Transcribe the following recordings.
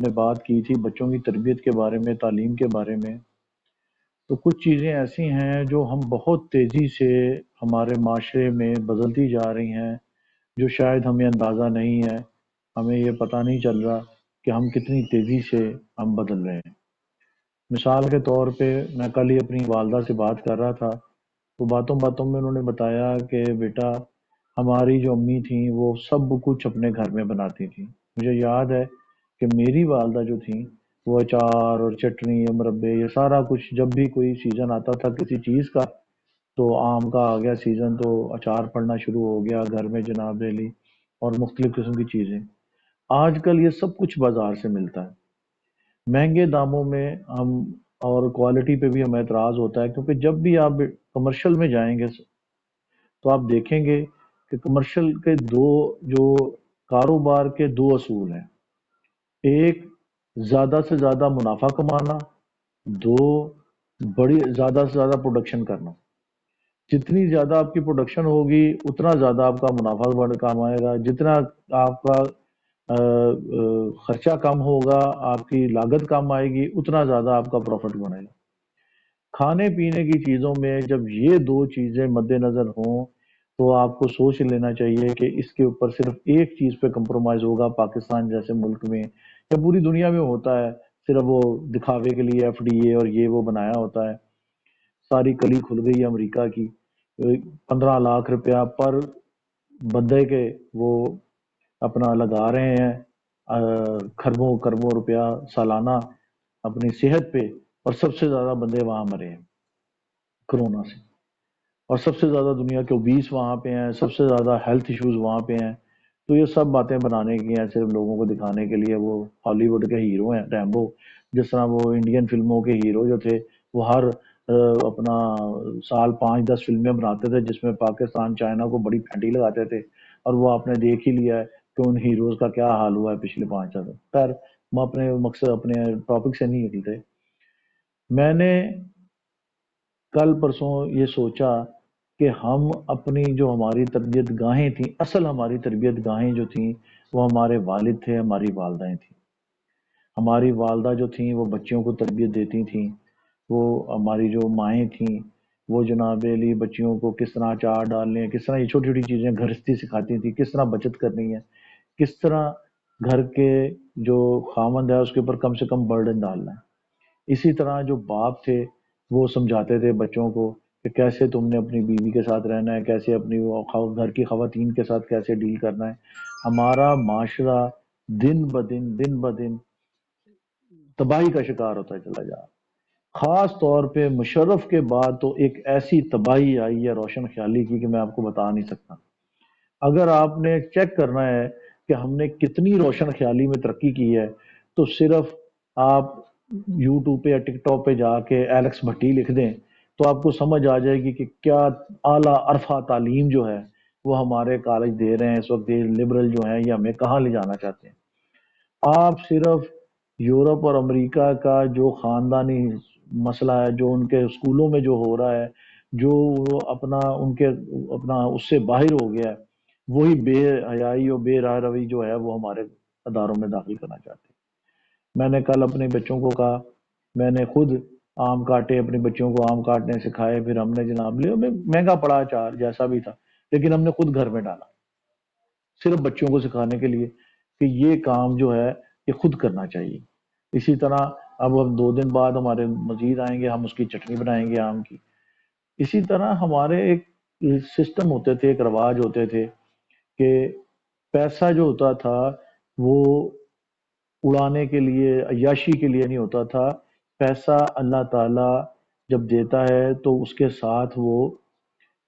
نے بات کی تھی بچوں کی تربیت کے بارے میں، تعلیم کے بارے میں، تو کچھ چیزیں ایسی ہیں جو ہم بہت تیزی سے ہمارے معاشرے میں بدلتی جا رہی ہیں، جو شاید ہمیں اندازہ نہیں ہے، ہمیں یہ پتہ نہیں چل رہا کہ ہم کتنی تیزی سے ہم بدل رہے ہیں۔ مثال کے طور پہ میں کل ہی اپنی والدہ سے بات کر رہا تھا، تو باتوں باتوں میں انہوں نے بتایا کہ بیٹا، ہماری جو امی تھیں وہ سب کچھ اپنے گھر میں بناتی تھیں۔ مجھے یاد ہے کہ میری والدہ جو تھیں وہ اچار اور چٹنی اور مربے یہ سارا کچھ، جب بھی کوئی سیزن آتا تھا کسی چیز کا، تو آم کا آ گیا سیزن تو اچار پڑنا شروع ہو گیا گھر میں جناب علی، اور مختلف قسم کی چیزیں۔ آج کل یہ سب کچھ بازار سے ملتا ہے مہنگے داموں میں ہم، اور کوالٹی پہ بھی ہمیں اعتراض ہوتا ہے، کیونکہ جب بھی آپ کمرشل میں جائیں گے تو آپ دیکھیں گے کہ کمرشل کے دو جو کاروبار کے دو اصول ہیں: ایک، زیادہ سے زیادہ منافع کمانا، دو، بڑی زیادہ سے زیادہ پروڈکشن کرنا۔ جتنی زیادہ آپ کی پروڈکشن ہوگی اتنا زیادہ آپ کا منافع بڑھ کام آئے گا، جتنا آپ کا خرچہ کم ہوگا، آپ کی لاگت کم آئے گی، اتنا زیادہ آپ کا پروفٹ بنے گا۔ کھانے پینے کی چیزوں میں جب یہ دو چیزیں مد نظر ہوں تو آپ کو سوچ لینا چاہیے کہ اس کے اوپر صرف ایک چیز پہ کمپرومائز ہوگا، پاکستان جیسے ملک میں یا پوری دنیا میں ہوتا ہے، صرف وہ دکھاوے کے لیے ایف ڈی اے اور یہ وہ بنایا ہوتا ہے۔ ساری کلی کھل گئی ہے امریکہ کی، 15 لاکھ روپیہ پر بندے کے وہ اپنا لگا رہے ہیں، کھربوں کھربوں روپیہ سالانہ اپنی صحت پہ، اور سب سے زیادہ بندے وہاں مرے ہیں کرونا سے، اور سب سے زیادہ دنیا کے 20 وہاں پہ ہیں، سب سے زیادہ ہیلتھ ایشوز وہاں پہ ہیں۔ تو یہ سب باتیں بنانے کی ہیں صرف لوگوں کو دکھانے کے لیے۔ وہ ہالی ووڈ کے ہیرو ہیں ریمبو، جس طرح وہ انڈین فلموں کے ہیرو جو تھے، وہ ہر اپنا سال 5-10 فلمیں بناتے تھے جس میں پاکستان چائنا کو بڑی پھینٹی لگاتے تھے، اور وہ آپ نے دیکھ ہی لیا ہے کہ ان ہیروز کا کیا حال ہوا ہے پچھلے 5 سال۔ خیر، ہم اپنے مقصد اپنے ٹاپک سے نہیں نکلتے۔ میں نے کل پرسوں یہ سوچا کہ ہم اپنی جو ہماری تربیت گاہیں تھیں، اصل ہماری تربیت گاہیں جو تھیں وہ ہمارے والد تھے، ہماری والدائیں تھیں۔ ہماری والدہ جو تھیں وہ بچیوں کو تربیت دیتی تھیں، وہ ہماری جو مائیں تھیں وہ جناب علی بچیوں کو کس طرح اچار ڈالنے ہیں، کس طرح یہ چھوٹی چھوٹی چیزیں گھرستی سکھاتی تھیں، کس طرح بچت کرنی ہے، کس طرح گھر کے جو خامند ہے اس کے اوپر کم سے کم برڈن ڈالنا ہے۔ اسی طرح جو باپ تھے وہ سمجھاتے تھے بچوں کو کہ کیسے تم نے اپنی بیوی کے ساتھ رہنا ہے، کیسے اپنی وہ گھر کی خواتین کے ساتھ کیسے ڈیل کرنا ہے۔ ہمارا معاشرہ دن بدن تباہی کا شکار ہوتا چلا جا رہا ہے۔ خاص طور پہ مشرف کے بعد تو ایک ایسی تباہی آئی ہے روشن خیالی کی کہ میں آپ کو بتا نہیں سکتا۔ اگر آپ نے چیک کرنا ہے کہ ہم نے کتنی روشن خیالی میں ترقی کی ہے، تو صرف آپ یوٹیوب پہ یا ٹک ٹاک پہ جا کے ایلیکس بھٹی لکھ دیں تو آپ کو سمجھ آ جائے گی کہ کیا اعلیٰ عرفہ تعلیم جو ہے وہ ہمارے کالج دے رہے ہیں اس وقت۔ یہ لبرل جو ہیں یہ ہمیں کہاں لے جانا چاہتے ہیں۔ آپ صرف یورپ اور امریکہ کا جو خاندانی مسئلہ ہے، جو ان کے اسکولوں میں جو ہو رہا ہے، جو وہ اپنا ان کے اپنا اس سے باہر ہو گیا ہے، وہی بے حیائی اور بے راہ روی جو ہے وہ ہمارے اداروں میں داخل کرنا چاہتے ہیں۔ میں نے کل اپنے بچوں کو کہا، میں نے خود آم کاٹے، اپنے بچوں کو آم کاٹنے سکھائے، پھر ہم نے جناب لے ہمیں مہنگا پڑا اچار جیسا بھی تھا، لیکن ہم نے خود گھر میں ڈالا صرف بچوں کو سکھانے کے لیے کہ یہ کام جو ہے یہ خود کرنا چاہیے۔ اسی طرح اب ہم 2 دن بعد ہمارے مزید آئیں گے، ہم اس کی چٹنی بنائیں گے آم کی۔ اسی طرح ہمارے ایک سسٹم ہوتے تھے، ایک رواج ہوتے تھے کہ پیسہ جو ہوتا تھا وہ اڑانے کے لیے، عیاشی کے لیے نہیں ہوتا تھا۔ پیسہ اللہ تعالیٰ جب دیتا ہے تو اس کے ساتھ وہ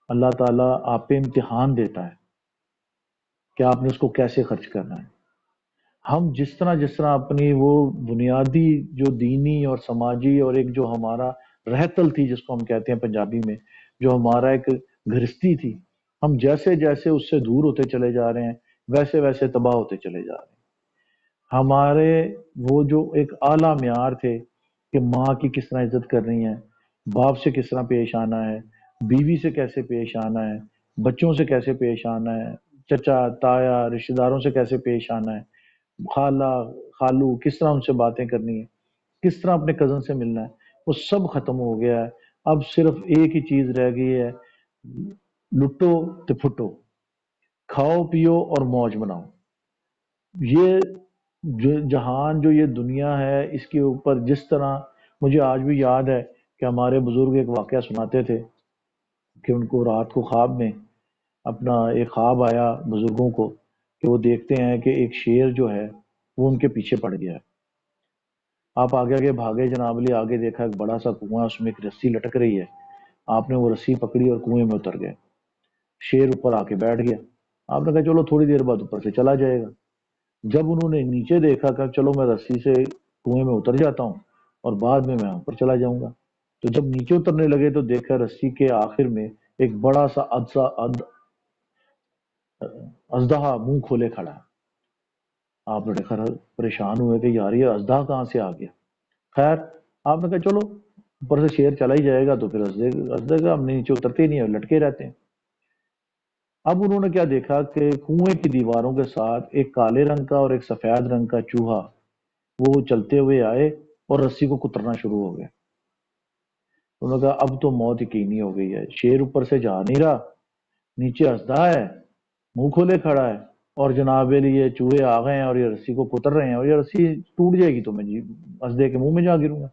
اللہ تعالیٰ آپ پہ امتحان دیتا ہے کہ آپ نے اس کو کیسے خرچ کرنا ہے۔ ہم جس طرح اپنی وہ بنیادی جو دینی اور سماجی اور ایک جو ہمارا رہتل تھی جس کو ہم کہتے ہیں پنجابی میں، جو ہمارا ایک گھرستی تھی، ہم جیسے جیسے اس سے دور ہوتے چلے جا رہے ہیں ویسے ویسے تباہ ہوتے چلے جا رہے ہیں۔ ہمارے وہ جو ایک اعلیٰ معیار تھے کہ ماں کی کس طرح عزت کرنی ہے، باپ سے کس طرح پیش آنا ہے، بیوی سے کیسے پیش آنا ہے، بچوں سے کیسے پیش آنا ہے، چچا تایا رشتہ داروں سے کیسے پیش آنا ہے، خالہ خالو کس طرح ان سے باتیں کرنی ہے، کس طرح اپنے کزن سے ملنا ہے، وہ سب ختم ہو گیا ہے۔ اب صرف ایک ہی چیز رہ گئی ہے، لٹو تے پھٹو، کھاؤ پیو اور موج مناؤ۔ یہ جہان جو یہ دنیا ہے اس کے اوپر جس طرح مجھے آج بھی یاد ہے کہ ہمارے بزرگ ایک واقعہ سناتے تھے کہ ان کو رات کو خواب میں اپنا ایک خواب آیا بزرگوں کو کہ وہ دیکھتے ہیں کہ ایک شیر جو ہے وہ ان کے پیچھے پڑ گیا ہے۔ آپ آگے آگے بھاگے جناب علی، آگے دیکھا ایک بڑا سا کنواں، اس میں ایک رسی لٹک رہی ہے، آپ نے وہ رسی پکڑی اور کنویں میں اتر گئے۔ شیر اوپر آ کے بیٹھ گیا، آپ نے کہا چلو تھوڑی دیر بعد اوپر سے چلا جائے گا۔ جب انہوں نے نیچے دیکھا کہ چلو میں رسی سے کنویں میں اتر جاتا ہوں اور بعد میں اوپر چلا جاؤں گا، تو جب نیچے اترنے لگے تو دیکھا رسی کے آخر میں ایک بڑا سا اژدہا منہ کھولے کھڑا ہے۔ آپ بڑے پریشان ہوئے کہ یار یہ اژدہا کہاں سے آ گیا۔ خیر، آپ نے کہا چلو اوپر سے شیر چلا ہی جائے گا تو پھر اژدہے کا ہم نیچے اترتے ہی نہیں ہے، لٹکے رہتے ہیں۔ اب انہوں نے کیا دیکھا کہ کنویں کی دیواروں کے ساتھ ایک کالے رنگ کا اور ایک سفید رنگ کا چوہا وہ چلتے ہوئے آئے اور رسی کو کترنا شروع ہو گئے۔ انہوں نے کہا اب تو موت یقینی ہو گئی ہے، شیر اوپر سے جا نہیں رہا، نیچے اژدہا ہے منہ کھولے کھڑا ہے، اور جناب علی یہ چوہے آ گئے ہیں اور یہ رسی کو کتر رہے ہیں، اور یہ رسی ٹوٹ جائے گی تو میں اژدہے کے منہ میں جا گروں گا۔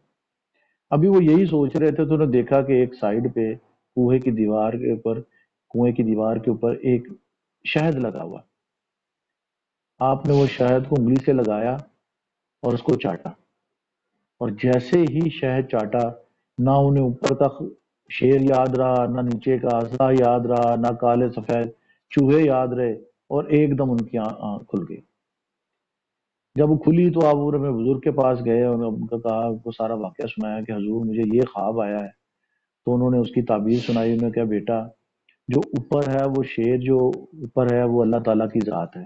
ابھی وہ یہی سوچ رہے تھے تو انہوں نے دیکھا کہ ایک سائڈ پہ کنویں کی دیوار کے اوپر ایک شہد لگا ہوا۔ آپ نے وہ شہد کو انگلی سے لگایا اور اس کو چاٹا، اور جیسے ہی شہد چاٹا، نہ انہیں اوپر کا شیر یاد رہا، نہ نیچے کا اژدہا یاد رہا، نہ کالے سفید چوہے یاد رہے، اور ایک دم ان کی آنکھ کھل گئی۔ جب وہ کھلی تو آپ اپنے بزرگ کے پاس گئے اور ان کو کہا، وہ سارا واقعہ سنایا کہ حضور مجھے یہ خواب آیا ہے۔ تو انہوں نے اس کی تعبیر سنائی، انہوں نے کہا بیٹا جو اوپر ہے وہ شیر جو اوپر ہے وہ اللہ تعالیٰ کی ذات ہے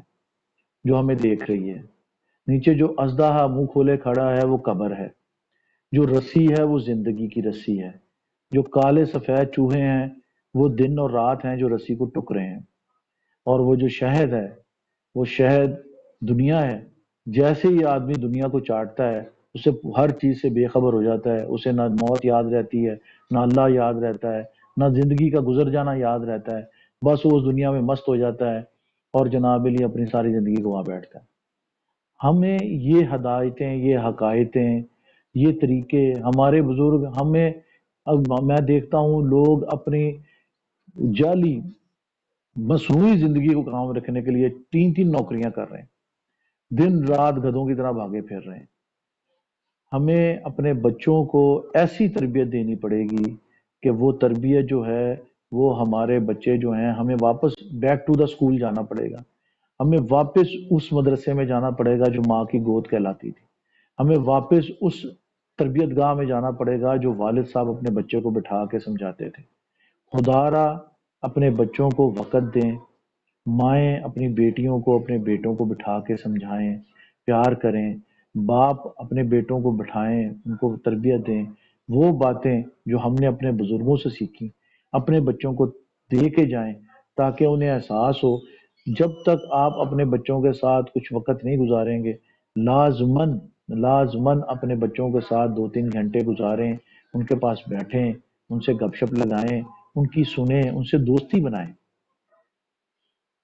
جو ہمیں دیکھ رہی ہے، نیچے جو اژدہا منہ کھولے کھڑا ہے وہ قبر ہے، جو رسی ہے وہ زندگی کی رسی ہے، جو کالے سفید چوہے ہیں وہ دن اور رات ہیں جو رسی کو ٹک رہے ہیں، اور وہ جو شہد ہے وہ شہد دنیا ہے۔ جیسے ہی آدمی دنیا کو چاٹتا ہے اسے ہر چیز سے بے خبر ہو جاتا ہے، اسے نہ موت یاد رہتی ہے، نہ اللہ یاد رہتا ہے، نہ زندگی کا گزر جانا یاد رہتا ہے، بس وہ اس دنیا میں مست ہو جاتا ہے اور جناب علی اپنی ساری زندگی کو وہاں بیٹھتا ہے۔ ہمیں یہ ہدایتیں، یہ حقائقیں، یہ طریقے ہمارے بزرگ ہمیں، اب میں دیکھتا ہوں لوگ اپنی جعلی مصنوعی زندگی کو کام رکھنے کے لیے تین تین نوکریاں کر رہے ہیں، دن رات گدھوں کی طرح بھاگے پھر رہے ہیں۔ ہمیں اپنے بچوں کو ایسی تربیت دینی پڑے گی کہ وہ تربیت جو ہے وہ ہمارے بچے جو ہیں، ہمیں واپس بیک ٹو دا اسکول جانا پڑے گا، ہمیں واپس اس مدرسے میں جانا پڑے گا جو ماں کی گود کہلاتی تھی، ہمیں واپس اس تربیت گاہ میں جانا پڑے گا جو والد صاحب اپنے بچے کو بٹھا کے سمجھاتے تھے۔ خدا را اپنے بچوں کو وقت دیں، مائیں اپنی بیٹیوں کو اپنے بیٹوں کو بٹھا کے سمجھائیں، پیار کریں، باپ اپنے بیٹوں کو بٹھائیں، ان کو تربیت دیں، وہ باتیں جو ہم نے اپنے بزرگوں سے سیکھی اپنے بچوں کو دے کے جائیں، تاکہ انہیں احساس ہو۔ جب تک آپ اپنے بچوں کے ساتھ کچھ وقت نہیں گزاریں گے، لازماً لازماً اپنے بچوں کے ساتھ 2-3 گھنٹے گزاریں، ان کے پاس بیٹھیں، ان سے گپ شپ لگائیں، ان کی سنیں، ان سے دوستی بنائیں۔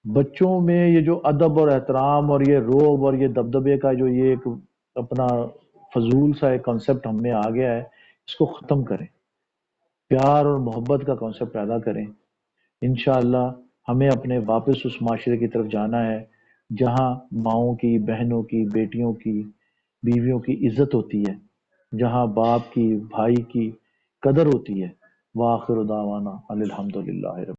بچوں میں یہ جو ادب اور احترام اور یہ روب اور یہ دبدبے کا جو یہ ایک اپنا فضول سا ایک کانسیپٹ ہم میں آ گیا ہے، اس کو ختم کریں، پیار اور محبت کا کانسیپٹ پیدا کریں۔ انشاءاللہ ہمیں اپنے واپس اس معاشرے کی طرف جانا ہے جہاں ماؤں کی، بہنوں کی، بیٹیوں کی، بیویوں کی عزت ہوتی ہے، جہاں باپ کی، بھائی کی قدر ہوتی ہے۔ وآخر دعوانا الحمدللہ۔